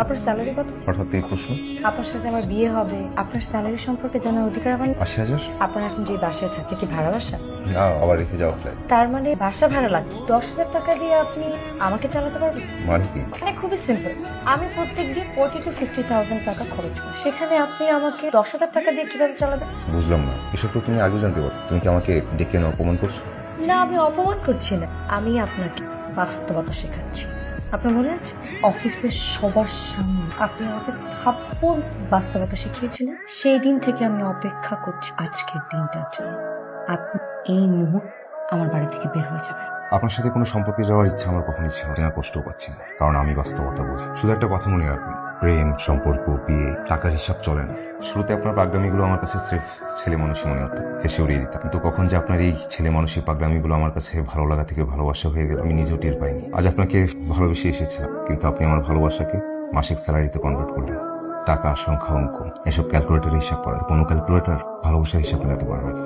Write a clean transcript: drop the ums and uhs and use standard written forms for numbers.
আপনার স্যালারি কত? হঠাৎ এই প্রশ্ন? আপনার সাথে আমার বিয়ে হবে, আপনার স্যালারি সম্পর্কে জানার অধিকার আমার নেই? ৮০,০০০? আপনার এখন যে বাসায় থাকে কি ভাড়া বাসা? না, আবার রেখে যাওয়া ফ্ল্যাট। তার মানে বাসা ভাড়া লাগছে 10,000 টাকা দিয়ে আপনি আমাকে চালাতে পারবেন? মানে কি? মানে খুবই সিম্পল। আমি প্রত্যেকদিন 40 to 50,000 টাকা খরচ করি, সেখানে আপনি আমাকে 10,000 টাকা দিয়ে কিভাবে চালাবেন? বুঝলাম না, এসব তো তুমি আগেও জানতে পারো। তুমি কি আমাকে ডেকে এনে অপমান করছো? না, আমি অপমান করছি না, আমি আপনাকে বাস্তবতা শেখাচ্ছি। আপনার মনে আছে অফিসের সবার সামনে আপনি আমাকে থাপ্পড় বাস্তবতা শিখিয়েছিলেন? সেই দিন থেকে আমি অপেক্ষা করছি আজকের দিনটার জন্য। আপনি এই মুহূর্তে আমার বাড়ি থেকে বের হয়ে যাবেন। আপনার সাথে কোনো সম্পর্কে যাওয়ার ইচ্ছা আমার কখনোই ছিল না, কষ্টও পাচ্ছি না, কারণ আমি বাস্তবতা বুঝি। শুধু একটা কথা মনে রাখবেন, প্রেম, সম্পর্ক, বিয়ে, টাকার হিসাব চলে না। শুরুতে আপনার পাগলামিগুলো আমার কাছে স্রেফ ছেলে মানুষই মনে হতো, হেসে উড়িয়ে দিতাম। কিন্তু কখন যে আপনার এই ছেলে মানুষের পাগলামিগুলো আমার কাছে ভালো লাগা থেকে ভালোবাসা হয়ে গেল, আমি নিজেও টের পাইনি। আজ আপনাকে ভালোবেসে এসেছিলাম, কিন্তু আপনি আমার ভালোবাসাকে মাসিক স্যালারিতে কনভার্ট করলেন। টাকা, সংখ্যা, অঙ্ক, এসব ক্যালকুলেটর হিসাব করে কোনো ক্যালকুলেটর ভালোবাসার হিসাব মেলাতে পারবে না।